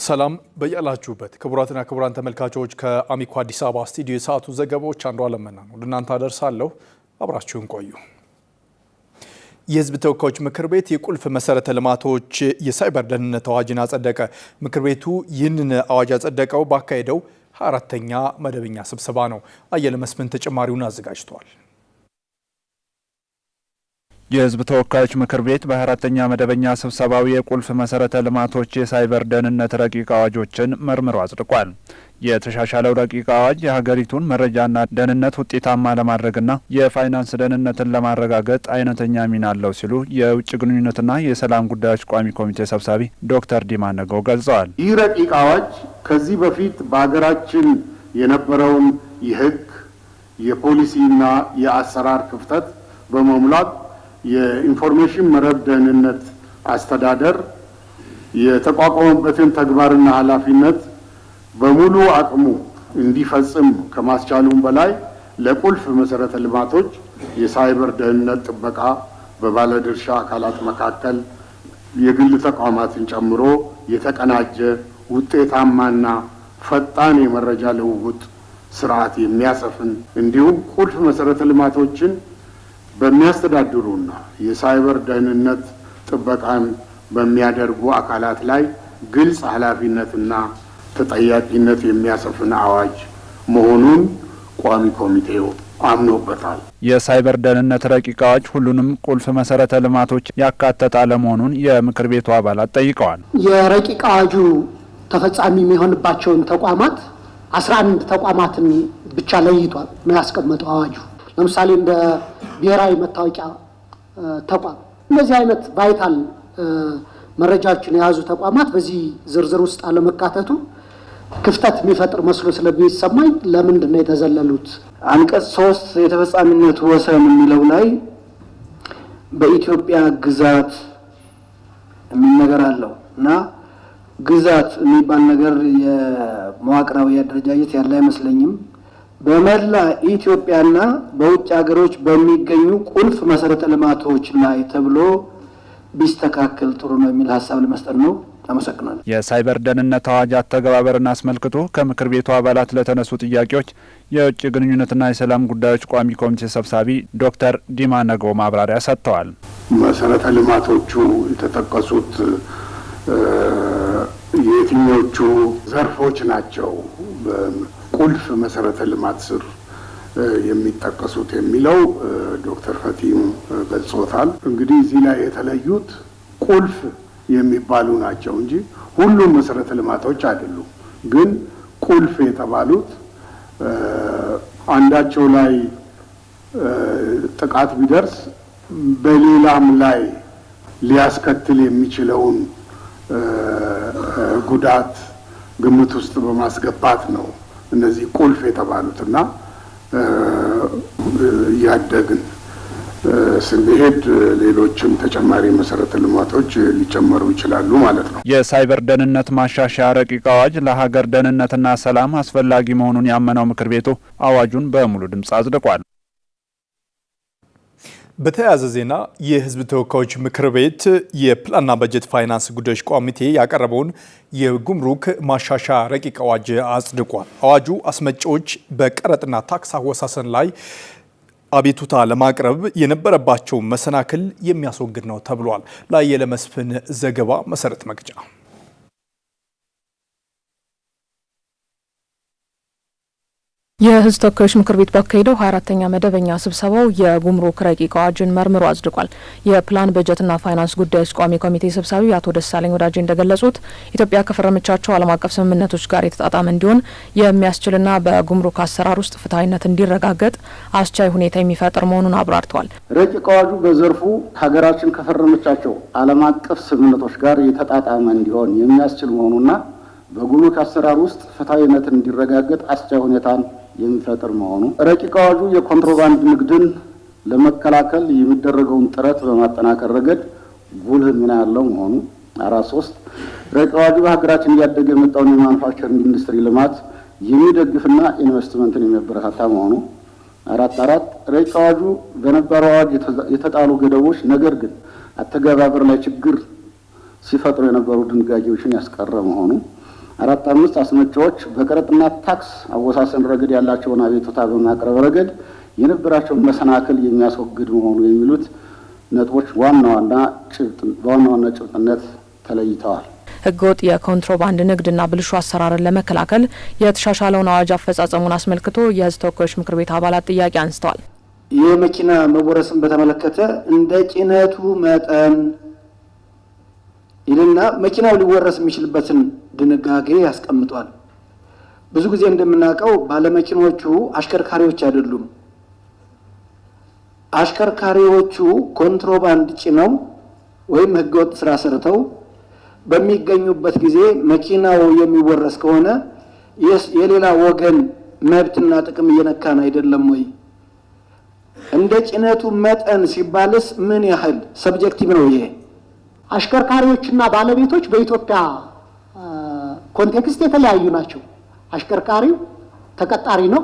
ሰላም በያላችሁበት ክቡራትና ክቡራን ተመልካቾች ከአሚኮ አዲስ አበባ ስቱዲዮ የሰዓቱ ዘገባዎች አንዱ አለመና ነው ለእናንተ አደርሳለሁ። አብራችሁን ቆዩ። የሕዝብ ተወካዮች ምክር ቤት የቁልፍ መሰረተ ልማቶች የሳይበር ደህንነት አዋጅን አጸደቀ። ምክር ቤቱ ይህንን አዋጅ ያጸደቀው ባካሄደው 24ኛ መደበኛ ስብሰባ ነው። አየለ መስፍን ተጨማሪውን አዘጋጅቷል። የሕዝብ ተወካዮች ምክር ቤት በ24ኛ መደበኛ ስብሰባው የቁልፍ መሰረተ ልማቶች የሳይበር ደህንነት ረቂቅ አዋጆችን መርምሮ አጽድቋል። የተሻሻለው ረቂቅ አዋጅ የሀገሪቱን መረጃና ደህንነት ውጤታማ ለማድረግና የፋይናንስ ደህንነትን ለማረጋገጥ አይነተኛ ሚና አለው ሲሉ የውጭ ግንኙነትና የሰላም ጉዳዮች ቋሚ ኮሚቴ ሰብሳቢ ዶክተር ዲማ ነገው ገልጸዋል። ይህ ረቂቅ አዋጅ ከዚህ በፊት በሀገራችን የነበረውን የህግ የፖሊሲና የአሰራር ክፍተት በመሙላት የኢንፎርሜሽን መረብ ደህንነት አስተዳደር የተቋቋመበትን ተግባርና ኃላፊነት በሙሉ አቅሙ እንዲፈጽም ከማስቻሉም በላይ ለቁልፍ መሰረተ ልማቶች የሳይበር ደህንነት ጥበቃ በባለድርሻ አካላት መካከል የግል ተቋማትን ጨምሮ የተቀናጀ ውጤታማና ፈጣን የመረጃ ልውውጥ ስርዓት የሚያሰፍን እንዲሁም ቁልፍ መሰረተ ልማቶችን በሚያስተዳድሩና የሳይበር ደህንነት ጥበቃን በሚያደርጉ አካላት ላይ ግልጽ ኃላፊነትና ተጠያቂነት የሚያሰፍን አዋጅ መሆኑን ቋሚ ኮሚቴው አምኖበታል። የሳይበር ደህንነት ረቂቅ አዋጅ ሁሉንም ቁልፍ መሰረተ ልማቶች ያካተተ አለመሆኑን የምክር ቤቱ አባላት ጠይቀዋል። የረቂቅ አዋጁ ተፈጻሚ የሚሆንባቸውን ተቋማት 11 ተቋማትን ብቻ ለይቷል ነው ያስቀመጠው አዋጁ። ለምሳሌ እንደ ብሔራዊ መታወቂያ ተቋም እነዚህ አይነት ቫይታል መረጃዎችን የያዙ ተቋማት በዚህ ዝርዝር ውስጥ አለመካተቱ ክፍተት የሚፈጥር መስሎ ስለሚሰማኝ ለምንድን ነው የተዘለሉት? አንቀጽ 3 የተፈጻሚነት ወሰን የሚለው ላይ በኢትዮጵያ ግዛት የሚል ነገር አለው እና ግዛት የሚባል ነገር የመዋቅራዊ አደረጃጀት ያለ አይመስለኝም። በመላ ኢትዮጵያና በውጭ ሀገሮች በሚገኙ ቁልፍ መሰረተ ልማቶች ላይ ተብሎ ቢስተካከል ጥሩ ነው የሚል ሀሳብ ለመስጠት ነው። አመሰግናለሁ። የሳይበር ደህንነት አዋጅ አተገባበርን አስመልክቶ ከምክር ቤቱ አባላት ለተነሱ ጥያቄዎች የውጭ ግንኙነትና የሰላም ጉዳዮች ቋሚ ኮሚቴ ሰብሳቢ ዶክተር ዲማ ነገው ማብራሪያ ሰጥተዋል። መሰረተ ልማቶቹ የተጠቀሱት የትኞቹ ዘርፎች ናቸው ቁልፍ መሰረተ ልማት ስር የሚጠቀሱት የሚለው ዶክተር ፈቲም ገልጾታል። እንግዲህ እዚህ ላይ የተለዩት ቁልፍ የሚባሉ ናቸው እንጂ ሁሉም መሰረተ ልማቶች አይደሉም። ግን ቁልፍ የተባሉት አንዳቸው ላይ ጥቃት ቢደርስ በሌላም ላይ ሊያስከትል የሚችለውን ጉዳት ግምት ውስጥ በማስገባት ነው እነዚህ ቁልፍ የተባሉትና እያደግን ስንሄድ ሌሎችም ተጨማሪ መሰረተ ልማቶች ሊጨመሩ ይችላሉ ማለት ነው። የሳይበር ደህንነት ማሻሻያ ረቂቅ አዋጅ ለሀገር ደህንነትና ሰላም አስፈላጊ መሆኑን ያመነው ምክር ቤቱ አዋጁን በሙሉ ድምፅ አጽድቋል። በተያያዘ ዜና የሕዝብ ተወካዮች ምክር ቤት የፕላንና በጀት ፋይናንስ ጉዳዮች ኮሚቴ ያቀረበውን የጉምሩክ ማሻሻያ ረቂቅ አዋጅ አጽድቋል። አዋጁ አስመጪዎች በቀረጥና ታክስ አወሳሰን ላይ አቤቱታ ለማቅረብ የነበረባቸው መሰናክል የሚያስወግድ ነው ተብሏል። ለአየለ መስፍን ዘገባ መሰረት መግጫ። የሕዝብ ተወካዮች ምክር ቤት ባካሄደው 24ኛ መደበኛ ስብሰባው የጉምሩክ ረቂቅ አዋጅን መርምሮ አጽድቋል። የፕላን በጀትና ፋይናንስ ጉዳዮች ቋሚ ኮሚቴ ሰብሳቢ አቶ ደሳለኝ ወዳጄ እንደገለጹት ኢትዮጵያ ከፈረመቻቸው ዓለም አቀፍ ስምምነቶች ጋር የተጣጣመ እንዲሆን የሚያስችልና በጉምሩክ አሰራር ውስጥ ፍትሐዊነት እንዲረጋገጥ አስቻይ ሁኔታ የሚፈጥር መሆኑን አብራርተዋል። ረቂቅ አዋጁ በዘርፉ ሀገራችን ከፈረመቻቸው ዓለም አቀፍ ስምምነቶች ጋር የተጣጣመ እንዲሆን የሚያስችል መሆኑና በጉምሩክ አሰራር ውስጥ ፍትሐዊነትን እንዲረጋገጥ አስቻይ ሁኔታን የሚፈጥር መሆኑ ረቂቅ አዋጁ የኮንትሮባንድ ንግድን ለመከላከል የሚደረገውን ጥረት በማጠናከር ረገድ ጉልህ ሚና ያለው መሆኑ 4.3 ረቂቅ አዋጁ በሀገራችን እያደገ የመጣውን የማኑፋክቸሪንግ ኢንዱስትሪ ልማት የሚደግፍና ኢንቨስትመንትን የሚያበረታታ መሆኑ 4.4 ረቂቅ አዋጁ በነባሩ አዋጅ የተጣሉ ገደቦች ነገር ግን አተገባበር ላይ ችግር ሲፈጥሩ የነበሩ ድንጋጌዎችን ያስቀረ መሆኑ 4.5 አስመጪዎች በቀረጥና ታክስ አወሳሰን ረገድ ያላቸውን አቤቱታ በማቅረብ ረገድ የነበራቸውን መሰናክል የሚያስወግድ መሆኑ የሚሉት ነጥቦች ዋና ዋና ጭብጥነት ተለይተዋል። ህገወጥ የኮንትሮባንድ ንግድና ብልሹ አሰራርን ለመከላከል የተሻሻለውን አዋጅ አፈጻጸሙን አስመልክቶ የህዝብ ተወካዮች ምክር ቤት አባላት ጥያቄ አንስተዋል። የመኪና መወረስን በተመለከተ እንደ ጭነቱ መጠን ይልና መኪናው ሊወረስ የሚችልበትን ድንጋጌ ያስቀምጧል። ብዙ ጊዜ እንደምናውቀው ባለመኪኖቹ አሽከርካሪዎች አይደሉም። አሽከርካሪዎቹ ኮንትሮባንድ ጭነው ወይም ህገወጥ ስራ ሰርተው በሚገኙበት ጊዜ መኪናው የሚወረስ ከሆነ የሌላ ወገን መብትና ጥቅም እየነካን አይደለም ወይ? እንደ ጭነቱ መጠን ሲባልስ ምን ያህል ሰብጀክቲቭ ነው ይሄ? አሽከርካሪዎችና ባለቤቶች በኢትዮጵያ ኮንቴክስት የተለያዩ ናቸው። አሽከርካሪው ተቀጣሪ ነው።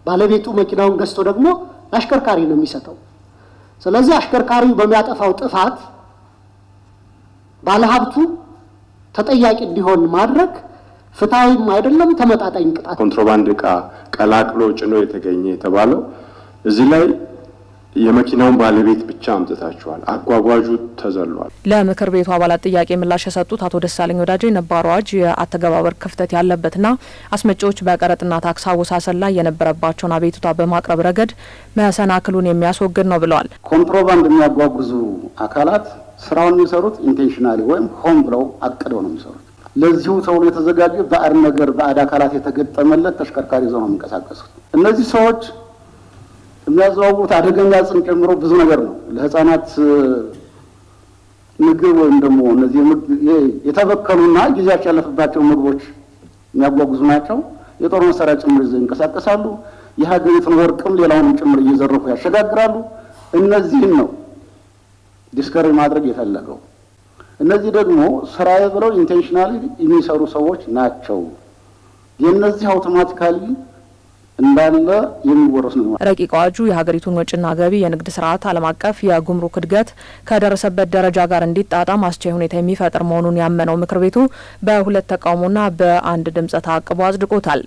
ባለቤቱ መኪናውን ገዝቶ ደግሞ ለአሽከርካሪ ነው የሚሰጠው። ስለዚህ አሽከርካሪው በሚያጠፋው ጥፋት ባለሀብቱ ተጠያቂ እንዲሆን ማድረግ ፍትሃዊም አይደለም፣ ተመጣጣኝ ቅጣት። ኮንትሮባንድ ዕቃ ቀላቅሎ ጭኖ የተገኘ የተባለው እዚህ ላይ የመኪናውን ባለቤት ብቻ አምጥታችኋል፣ አጓጓዡ ተዘሏል። ለምክር ቤቱ አባላት ጥያቄ ምላሽ የሰጡት አቶ ደሳለኝ ወዳጄ ነባሩ አዋጅ የአተገባበር ክፍተት ያለበትና አስመጪዎች በቀረጥና ታክስ አወሳሰል ላይ የነበረባቸውን አቤቱታ በማቅረብ ረገድ መሰናክሉን የሚያስወግድ ነው ብለዋል። ኮንትሮባንድ የሚያጓጉዙ አካላት ስራውን የሚሰሩት ኢንቴንሽናሊ ወይም ሆን ብለው አቅደው ነው የሚሰሩት። ለዚሁ ተብሎ የተዘጋጀ ባዕድ ነገር ባዕድ አካላት የተገጠመለት ተሽከርካሪ ይዘው ነው የሚንቀሳቀሱት። እነዚህ ሰዎች የሚያዘዋውሩት አደገኛ ዕፅን ጨምሮ ብዙ ነገር ነው። ለህፃናት ምግብ ወይም ደግሞ እነዚህ የተበከሉና ጊዜያቸው ያለፈባቸው ምግቦች የሚያጓጉዙ ናቸው። የጦር መሳሪያ ጭምር ይዘው ይንቀሳቀሳሉ። የሀገሪቱን ወርቅም ሌላውንም ጭምር እየዘረፉ ያሸጋግራሉ። እነዚህን ነው ዲስከሬጅ ማድረግ የፈለገው። እነዚህ ደግሞ ስራዬ ብለው ኢንቴንሽናሊ የሚሰሩ ሰዎች ናቸው። የነዚህ አውቶማቲካሊ እንዳለ የሚወረስ ነው። ረቂቅ አዋጁ የሀገሪቱን ወጪና ገቢ የንግድ ስርዓት ዓለም አቀፍ የጉምሩክ እድገት ከደረሰበት ደረጃ ጋር እንዲጣጣም አስቻይ ሁኔታ የሚፈጥር መሆኑን ያመነው ምክር ቤቱ በሁለት ተቃውሞና በአንድ ድምፅ ተአቅቦ አጽድቆታል።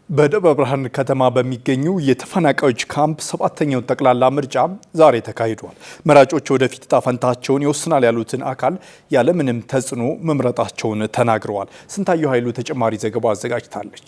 በደብረ ብርሃን ከተማ በሚገኙ የተፈናቃዮች ካምፕ 7ኛው ጠቅላላ ምርጫ ዛሬ ተካሂዷል። መራጮች ወደፊት ዕጣ ፈንታቸውን ይወስናል ያሉትን አካል ያለምንም ተጽዕኖ መምረጣቸውን ተናግረዋል። ስንታየሁ ኃይሉ ተጨማሪ ዘገባ አዘጋጅታለች።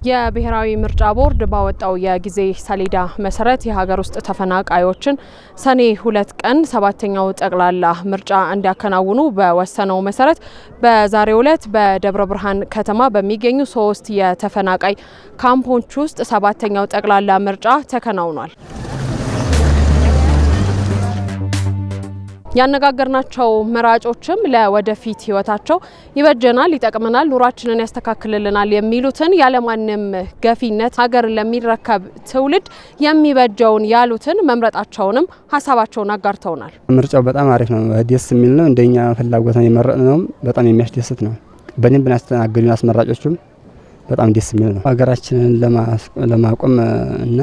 የብሔራዊ ምርጫ ቦርድ ባወጣው የጊዜ ሰሌዳ መሰረት የሀገር ውስጥ ተፈናቃዮችን ሰኔ 2 ቀን 7ኛው ጠቅላላ ምርጫ እንዲያከናውኑ በወሰነው መሰረት በዛሬው ዕለት በደብረ ብርሃን ከተማ በሚገኙ 3 የተፈናቃይ ካምፖች ውስጥ 7ኛው ጠቅላላ ምርጫ ተከናውኗል። ያነጋገርናቸው መራጮችም ለወደፊት ህይወታቸው ይበጀናል፣ ይጠቅመናል፣ ኑሯችንን ያስተካክልልናል የሚሉትን ያለማንም ገፊነት ሀገር ለሚረከብ ትውልድ የሚበጀውን ያሉትን መምረጣቸውንም ሀሳባቸውን አጋርተውናል። ምርጫው በጣም አሪፍ ነው፣ ደስ የሚል ነው። እንደኛ ፍላጎት ነው የመረጥነው። በጣም የሚያስደስት ነው። በደንብ ያስተናገዱን አስመራጮቹም በጣም ደስ የሚል ነው። ሀገራችንን ለማቆም እና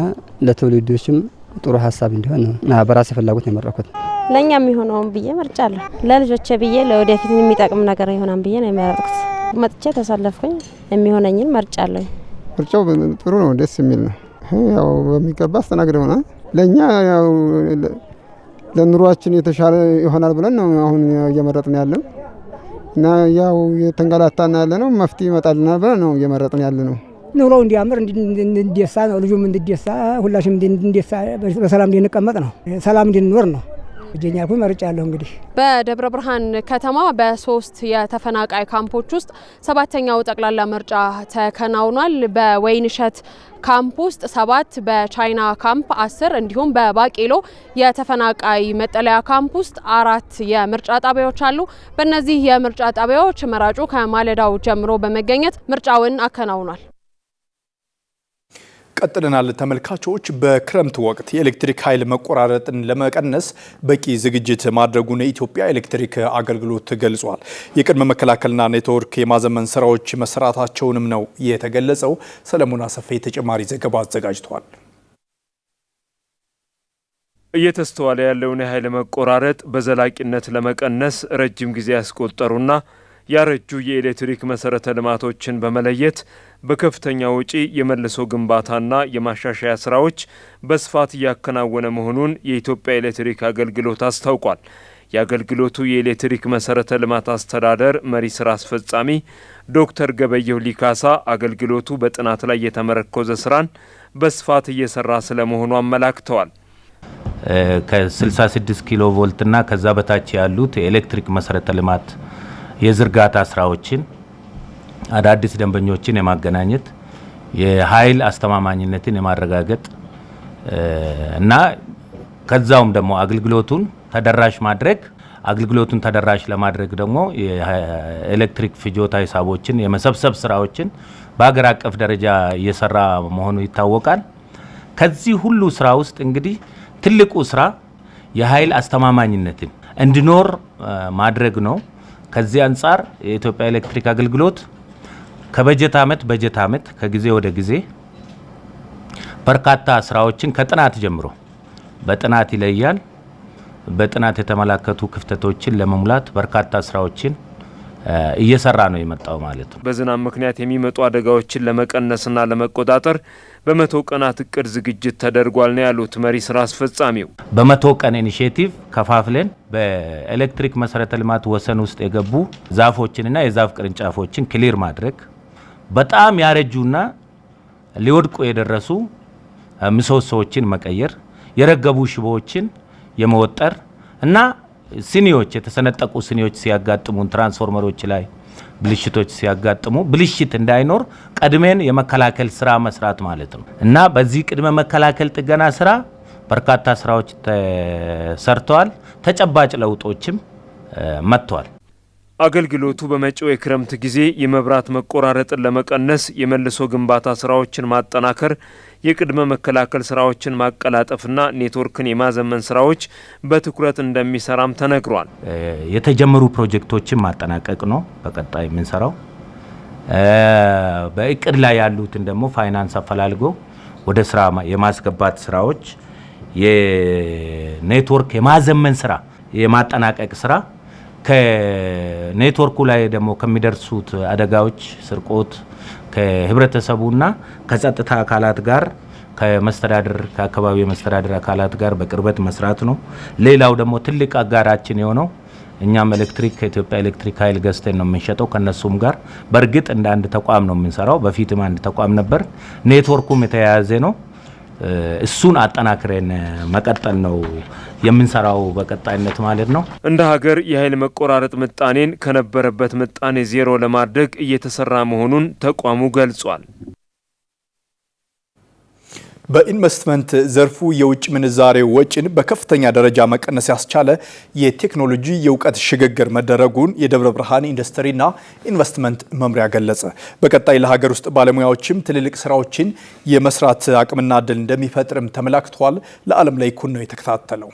ለትውልዶችም ጥሩ ሀሳብ እንዲሆን ነው በራሴ ፍላጎት የመረጥኩት። ለኛ የሚሆነውን ብዬ መርጫለሁ። ለልጆቼ ብዬ ለወደፊት የሚጠቅም ነገር ይሆናል ብዬ ነው የመረጥኩት። መጥቼ ተሰለፍኩኝ፣ የሚሆነኝን መርጫለሁ። ምርጫው ጥሩ ነው፣ ደስ የሚል ነው። ያው በሚገባ አስተናግደውናል። ለኛ ያው ለኑሯችን የተሻለ ይሆናል ብለን ነው አሁን እየመረጥን ያለው እና ያው የተንገላታና ያለ ነው መፍትሄ ይመጣልናል ብለን ነው እየመረጥን ያለ ነው። ኑሮው እንዲያምር እንዲደሳ ነው፣ ልጁም እንዲደሳ፣ ሁላችንም እንዲደሳ፣ በሰላም እንድንቀመጥ ነው፣ ሰላም እንድንኖር ነው። እጀኛ ኩ መርጫለሁ። እንግዲህ በደብረ ብርሃን ከተማ በ3 የተፈናቃይ ካምፖች ውስጥ 7ኛው ጠቅላላ ምርጫ ተከናውኗል። በወይንሸት ካምፕ ውስጥ 7፣ በቻይና ካምፕ 10 እንዲሁም በባቄሎ የተፈናቃይ መጠለያ ካምፕ ውስጥ 4 የምርጫ ጣቢያዎች አሉ። በእነዚህ የምርጫ ጣቢያዎች መራጩ ከማለዳው ጀምሮ በመገኘት ምርጫውን አከናውኗል። ቀጥለናል ተመልካቾች። በክረምት ወቅት የኤሌክትሪክ ኃይል መቆራረጥን ለመቀነስ በቂ ዝግጅት ማድረጉን የኢትዮጵያ ኤሌክትሪክ አገልግሎት ገልጿል። የቅድመ መከላከልና ኔትወርክ የማዘመን ስራዎች መሰራታቸውንም ነው የተገለጸው። ሰለሞን አሰፌ ተጨማሪ ዘገባ አዘጋጅቷል። እየተስተዋለ ያለውን የኃይል መቆራረጥ በዘላቂነት ለመቀነስ ረጅም ጊዜ ያስቆጠሩና ያረጁ የኤሌክትሪክ መሰረተ ልማቶችን በመለየት በከፍተኛ ወጪ የመልሶ ግንባታና የማሻሻያ ስራዎች በስፋት እያከናወነ መሆኑን የኢትዮጵያ ኤሌክትሪክ አገልግሎት አስታውቋል። የአገልግሎቱ የኤሌክትሪክ መሰረተ ልማት አስተዳደር መሪ ስራ አስፈጻሚ ዶክተር ገበየሁ ሊካሳ አገልግሎቱ በጥናት ላይ የተመረኮዘ ስራን በስፋት እየሰራ ስለመሆኑ አመላክተዋል። ከ66 ኪሎ ቮልት እና ከዛ በታች ያሉት የኤሌክትሪክ መሰረተ ልማት የዝርጋታ ስራዎችን አዳዲስ ደንበኞችን የማገናኘት የኃይል አስተማማኝነትን የማረጋገጥ እና ከዛውም ደግሞ አገልግሎቱን ተደራሽ ለማድረግ ደግሞ የኤሌክትሪክ ፍጆታ ሂሳቦችን የመሰብሰብ ስራዎችን በአገር አቀፍ ደረጃ እየሰራ መሆኑ ይታወቃል። ከዚህ ሁሉ ስራ ውስጥ እንግዲህ ትልቁ ስራ የኃይል አስተማማኝነትን እንዲኖር ማድረግ ነው። ከዚህ አንጻር የኢትዮጵያ ኤሌክትሪክ አገልግሎት ከበጀት ዓመት ከጊዜ ወደ ጊዜ በርካታ ስራዎችን ከጥናት ጀምሮ በጥናት ይለያል። በጥናት የተመላከቱ ክፍተቶችን ለመሙላት በርካታ ስራዎችን እየሰራ ነው የመጣው ማለት ነው። በዝናብ ምክንያት የሚመጡ አደጋዎችን ለመቀነስና ለመቆጣጠር በ100 ቀናት እቅድ ዝግጅት ተደርጓል ነው ያሉት መሪ ስራ አስፈጻሚው። በ100 ቀን ኢኒሼቲቭ ከፋፍለን በኤሌክትሪክ መሰረተ ልማት ወሰን ውስጥ የገቡ ዛፎችንና የዛፍ ቅርንጫፎችን ክሊር ማድረግ፣ በጣም ያረጁና ሊወድቁ የደረሱ ምሰሶዎችን መቀየር፣ የረገቡ ሽቦዎችን የመወጠር እና ሲኒዎች የተሰነጠቁ ሲኒዎች ሲያጋጥሙን ትራንስፎርመሮች ላይ ብልሽቶች ሲያጋጥሙ ብልሽት እንዳይኖር ቀድመን የመከላከል ስራ መስራት ማለት ነው እና በዚህ ቅድመ መከላከል ጥገና ስራ በርካታ ስራዎች ተሰርተዋል። ተጨባጭ ለውጦችም መጥተዋል። አገልግሎቱ በመጪው የክረምት ጊዜ የመብራት መቆራረጥን ለመቀነስ የመልሶ ግንባታ ስራዎችን ማጠናከር፣ የቅድመ መከላከል ስራዎችን ማቀላጠፍና ኔትወርክን የማዘመን ስራዎች በትኩረት እንደሚሰራም ተነግሯል። የተጀመሩ ፕሮጀክቶችን ማጠናቀቅ ነው በቀጣይ የምንሰራው። በእቅድ ላይ ያሉትን ደግሞ ፋይናንስ አፈላልጎ ወደ ስራ የማስገባት ስራዎች፣ የኔትወርክ የማዘመን ስራ የማጠናቀቅ ስራ፣ ከኔትወርኩ ላይ ደግሞ ከሚደርሱት አደጋዎች ስርቆት ከህብረተሰቡና ከጸጥታ አካላት ጋር ከአካባቢ የመስተዳደር አካላት ጋር በቅርበት መስራት ነው። ሌላው ደግሞ ትልቅ አጋራችን የሆነው እኛም ኤሌክትሪክ ከኢትዮጵያ ኤሌክትሪክ ኃይል ገዝተን ነው የምንሸጠው። ከነሱም ጋር በእርግጥ እንደ አንድ ተቋም ነው የምንሰራው። በፊትም አንድ ተቋም ነበር። ኔትወርኩም የተያያዘ ነው። እሱን አጠናክረን መቀጠል ነው የምንሰራው በቀጣይነት ማለት ነው። እንደ ሀገር የኃይል መቆራረጥ ምጣኔን ከነበረበት ምጣኔ ዜሮ ለማድረግ እየተሰራ መሆኑን ተቋሙ ገልጿል። በኢንቨስትመንት ዘርፉ የውጭ ምንዛሬ ወጪን በከፍተኛ ደረጃ መቀነስ ያስቻለ የቴክኖሎጂ የእውቀት ሽግግር መደረጉን የደብረ ብርሃን ኢንዱስትሪና ኢንቨስትመንት መምሪያ ገለጸ። በቀጣይ ለሀገር ውስጥ ባለሙያዎችም ትልልቅ ስራዎችን የመስራት አቅምና እድል እንደሚፈጥርም ተመላክቷል። ለዓለም ላይ ኩን ነው የተከታተለው።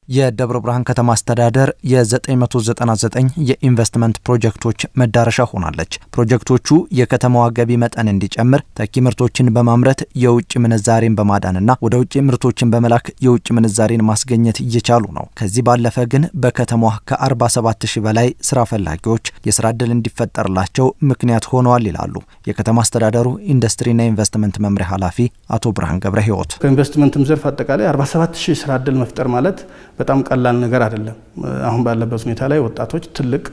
የደብረ ብርሃን ከተማ አስተዳደር የ999 የኢንቨስትመንት ፕሮጀክቶች መዳረሻ ሆናለች። ፕሮጀክቶቹ የከተማዋ ገቢ መጠን እንዲጨምር፣ ተኪ ምርቶችን በማምረት የውጭ ምንዛሬን በማዳንና ወደ ውጭ ምርቶችን በመላክ የውጭ ምንዛሬን ማስገኘት እየቻሉ ነው። ከዚህ ባለፈ ግን በከተማዋ ከ47000 በላይ ስራ ፈላጊዎች የስራ ዕድል እንዲፈጠርላቸው ምክንያት ሆነዋል ይላሉ የከተማ አስተዳደሩ ኢንዱስትሪና ኢንቨስትመንት መምሪያ ኃላፊ አቶ ብርሃን ገብረ ሕይወት። ከኢንቨስትመንትም ዘርፍ አጠቃላይ 47000 ስራ ዕድል መፍጠር ማለት በጣም ቀላል ነገር አይደለም። አሁን ባለበት ሁኔታ ላይ ወጣቶች ትልቅ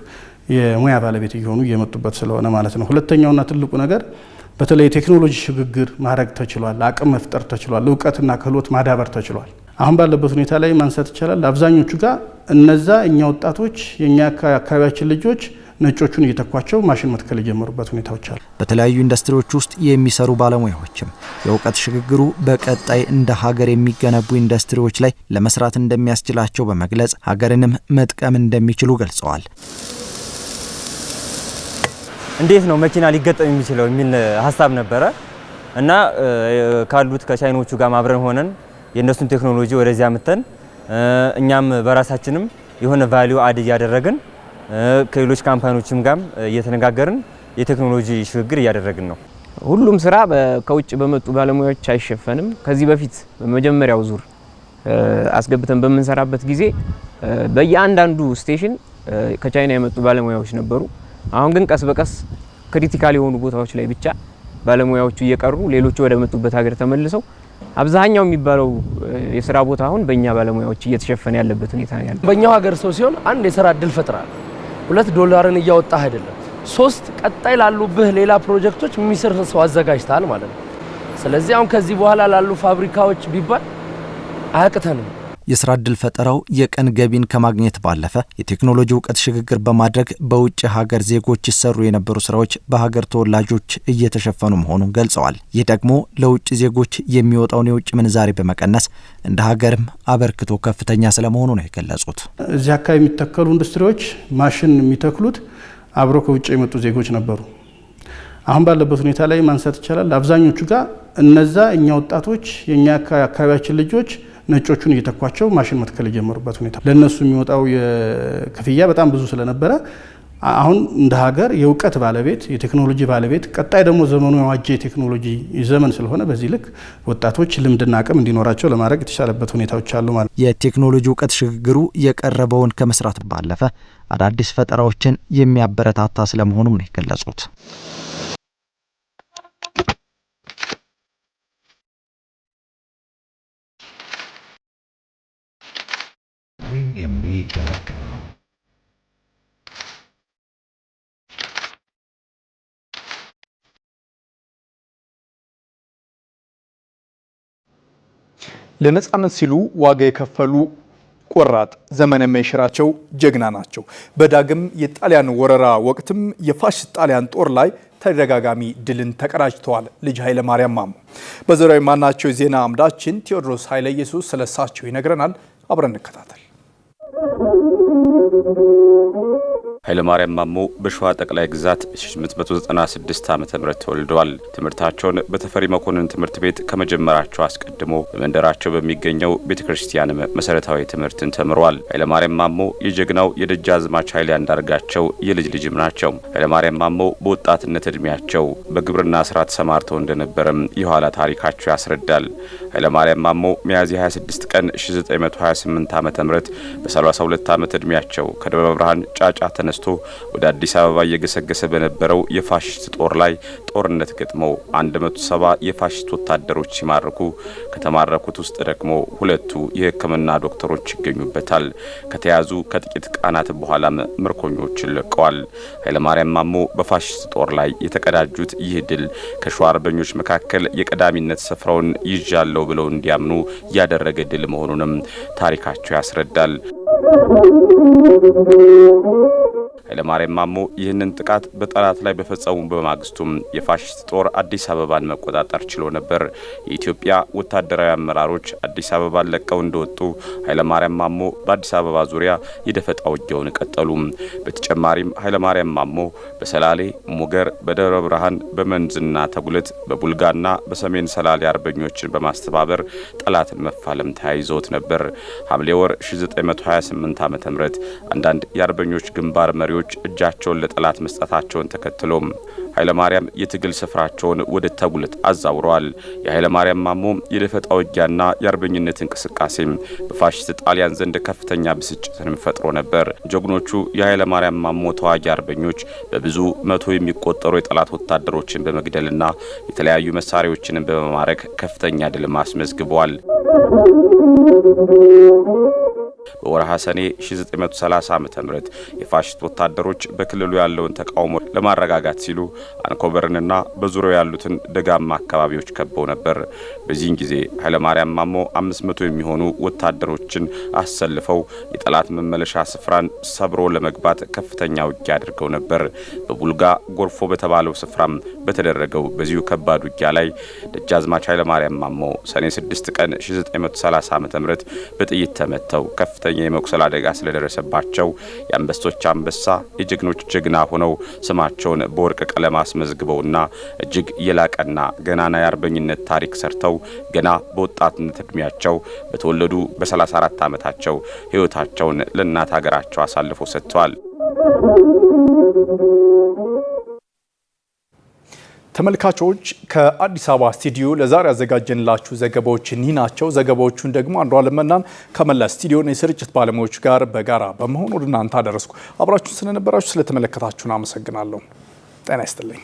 የሙያ ባለቤት እየሆኑ እየመጡበት ስለሆነ ማለት ነው። ሁለተኛውና ትልቁ ነገር በተለይ ቴክኖሎጂ ሽግግር ማድረግ ተችሏል። አቅም መፍጠር ተችሏል። እውቀትና ክህሎት ማዳበር ተችሏል። አሁን ባለበት ሁኔታ ላይ ማንሳት ይቻላል። አብዛኞቹ ጋር እነዛ እኛ ወጣቶች የኛ አካባቢያችን ልጆች ነጮቹን እየተኳቸው ማሽን መትከል የጀመሩበት ሁኔታዎች አሉ። በተለያዩ ኢንዱስትሪዎች ውስጥ የሚሰሩ ባለሙያዎችም የእውቀት ሽግግሩ በቀጣይ እንደ ሀገር የሚገነቡ ኢንዱስትሪዎች ላይ ለመስራት እንደሚያስችላቸው በመግለጽ ሀገርንም መጥቀም እንደሚችሉ ገልጸዋል። እንዴት ነው መኪና ሊገጠም የሚችለው የሚል ሀሳብ ነበረ እና ካሉት ከቻይኖቹ ጋር ማብረን ሆነን የእነሱን ቴክኖሎጂ ወደዚያ አምጥተን እኛም በራሳችንም የሆነ ቫልዩ አድ እያደረግን ከሌሎች ካምፓኒዎችም ጋር እየተነጋገርን የቴክኖሎጂ ሽግግር እያደረግን ነው። ሁሉም ስራ ከውጭ በመጡ ባለሙያዎች አይሸፈንም። ከዚህ በፊት በመጀመሪያው ዙር አስገብተን በመንሰራበት ጊዜ በየአንዳንዱ ስቴሽን ከቻይና የመጡ ባለሙያዎች ነበሩ። አሁን ግን ቀስ በቀስ ክሪቲካል የሆኑ ቦታዎች ላይ ብቻ ባለሙያዎቹ እየቀሩ ሌሎቹ ወደ መጡበት ሀገር ተመልሰው አብዛኛው የሚባለው የስራ ቦታ አሁን በእኛ ባለሙያዎች እየተሸፈነ ያለበት ሁኔታ ነው ያለው። በእኛው ሀገር ሰው ሲሆን አንድ የስራ እድል ፈጥራል። $2 እያወጣህ አይደለም 3 ቀጣይ ላሉብህ ሌላ ፕሮጀክቶች የሚሰር ሰው አዘጋጅታል ማለት ነው። ስለዚህ አሁን ከዚህ በኋላ ላሉ ፋብሪካዎች ቢባል አያቅተንም። የስራ እድል ፈጠራው የቀን ገቢን ከማግኘት ባለፈ የቴክኖሎጂ እውቀት ሽግግር በማድረግ በውጭ ሀገር ዜጎች ይሰሩ የነበሩ ስራዎች በሀገር ተወላጆች እየተሸፈኑ መሆኑን ገልጸዋል። ይህ ደግሞ ለውጭ ዜጎች የሚወጣውን የውጭ ምንዛሬ በመቀነስ እንደ ሀገርም አበርክቶ ከፍተኛ ስለመሆኑ ነው የገለጹት። እዚህ አካባቢ የሚተከሉ ኢንዱስትሪዎች ማሽን የሚተክሉት አብሮ ከውጭ የመጡ ዜጎች ነበሩ። አሁን ባለበት ሁኔታ ላይ ማንሳት ይቻላል። አብዛኞቹ ጋር እነዛ እኛ ወጣቶች የኛ አካባቢያችን ልጆች ነጮቹን እየተኳቸው ማሽን መትከል የጀመሩበት ሁኔታ ለነሱ የሚወጣው የክፍያ በጣም ብዙ ስለነበረ አሁን እንደ ሀገር የእውቀት ባለቤት የቴክኖሎጂ ባለቤት ቀጣይ ደግሞ ዘመኑ የዋጀ የቴክኖሎጂ ዘመን ስለሆነ በዚህ ልክ ወጣቶች ልምድና አቅም እንዲኖራቸው ለማድረግ የተሻለበት ሁኔታዎች አሉ ማለት። የቴክኖሎጂ እውቀት ሽግግሩ የቀረበውን ከመስራት ባለፈ አዳዲስ ፈጠራዎችን የሚያበረታታ ስለመሆኑም ነው የገለጹት። ለነጻነት ሲሉ ዋጋ የከፈሉ ቆራጥ ዘመን የማይሽራቸው ጀግና ናቸው። በዳግም የጣሊያን ወረራ ወቅትም የፋሽስት ጣሊያን ጦር ላይ ተደጋጋሚ ድልን ተቀዳጅተዋል። ልጅ ኃይለ ማርያም ማሞ በዙሪያው ማናቸው የዜና አምዳችን ቴዎድሮስ ኃይለ ኢየሱስ ስለሳቸው ይነግረናል። አብረን እንከታተል። ኃይለ ማርያም ማሞ በሸዋ ጠቅላይ ግዛት 1896 ዓ.ም ተወልደዋል። ትምህርታቸውን በተፈሪ መኮንን ትምህርት ቤት ከመጀመራቸው አስቀድሞ በመንደራቸው በሚገኘው ቤተክርስቲያን መሰረታዊ ትምህርትን ተምረዋል። ኃይለ ማርያም ማሞ የጀግናው የደጃዝማች ኃይሌ አንዳርጋቸው የልጅ ልጅም ናቸው። ኃይለ ማርያም ማሞ በወጣትነት እድሜያቸው በግብርና ስራ ተሰማርተው እንደነበረም የኋላ ታሪካቸው ያስረዳል። ኃይለ ማርያም ማሞ ሚያዝያ 26 ቀን 1928 ዓ.ም በ32 ዓመት እድሜያቸው ከደብረ ብርሃን ጫጫ ተነስቶ ወደ አዲስ አበባ እየገሰገሰ በነበረው የፋሽስት ጦር ላይ ጦርነት ገጥመው 170 የፋሽስት ወታደሮች ሲማርኩ ከተማረኩት ውስጥ ደግሞ 2 የሕክምና ዶክተሮች ይገኙበታል። ከተያዙ ከጥቂት ቀናት በኋላም ምርኮኞችን ለቀዋል። ኃይለ ማርያም ማሞ በፋሽስት ጦር ላይ የተቀዳጁት ይህ ድል ከሸዋ አርበኞች መካከል የቀዳሚነት ስፍራውን ይዣለው ብለው እንዲያምኑ ያደረገ ድል መሆኑንም ታሪካቸው ያስረዳል። ኃይለ ማርያም ማሞ ይህንን ጥቃት በጠላት ላይ በፈጸሙ በማግስቱም የፋሽስት ጦር አዲስ አበባን መቆጣጠር ችሎ ነበር። የኢትዮጵያ ወታደራዊ አመራሮች አዲስ አበባን ለቀው እንደወጡ ኃይለ ማርያም ማሞ በአዲስ አበባ ዙሪያ የደፈጣ ውጊያውን ቀጠሉ። በተጨማሪም ኃይለ ማርያም ማሞ በሰላሌ፣ ሙገር፣ በደብረ ብርሃን፣ በመንዝና ተጉለት፣ በቡልጋና በሰሜን ሰላሌ አርበኞችን በማስተባበር ጠላትን መፋለም ተያይዘውት ነበር። ሐምሌ ወር 1928 ዓ.ም አንዳንድ የአርበኞች ግንባር መሪዎች እጃቸውን ለጠላት መስጠታቸውን ተከትሎም ኃይለ ማርያም የትግል ስፍራቸውን ወደ ተጉለት አዛውረዋል። የኃይለ ማርያም ማሞ የደፈጣ ውጊያና የአርበኝነት እንቅስቃሴ በፋሽስት ጣሊያን ዘንድ ከፍተኛ ብስጭትን ፈጥሮ ነበር። ጀግኖቹ የኃይለ ማርያም ማሞ ተዋጊ አርበኞች በብዙ መቶ የሚቆጠሩ የጠላት ወታደሮችን በመግደልና የተለያዩ መሳሪያዎችን በመማረክ ከፍተኛ ድል አስመዝግበዋል። በወርሃ ሰኔ 1930 ዓ.ም የፋሽስት ወታደሮች በክልሉ ያለውን ተቃውሞ ለማረጋጋት ሲሉ አንኮበርንና በዙሪያው ያሉትን ደጋማ አካባቢዎች ከበው ነበር። በዚህን ጊዜ ኃይለ ማርያም ማሞ 500 የሚሆኑ ወታደሮችን አሰልፈው የጠላት መመለሻ ስፍራን ሰብሮ ለመግባት ከፍተኛ ውጊያ አድርገው ነበር። በቡልጋ ጎርፎ በተባለው ስፍራም በተደረገው በዚሁ ከባድ ውጊያ ላይ ደጃዝማች ኃይለ ማርያም ማሞ ሰኔ 6 ቀን 1930 ዓ.ም በጥይት ተመተው ከፍተኛ የመቁሰል አደጋ ስለደረሰባቸው የአንበሶች አንበሳ የጀግኖች ጀግና ሆነው ስማቸውን በወርቅ ቀለም አስመዝግበውና እጅግ የላቀና ገናና የአርበኝነት ታሪክ ሰርተው ገና በወጣትነት እድሜያቸው በተወለዱ በ34 ዓመታቸው ሕይወታቸውን ለእናት ሀገራቸው አሳልፈው ሰጥተዋል። ተመልካቾች ከአዲስ አበባ ስቱዲዮ ለዛሬ ያዘጋጀንላችሁ ዘገባዎች እኒህ ናቸው። ዘገባዎቹን ደግሞ አንዷለም መናን ከመላ ስቱዲዮ የስርጭት ባለሙያዎች ጋር በጋራ በመሆን ወደ እናንተ አደረስኩ። አብራችሁን ስለነበራችሁ ስለተመለከታችሁን አመሰግናለሁ። ጤና ይስጥልኝ።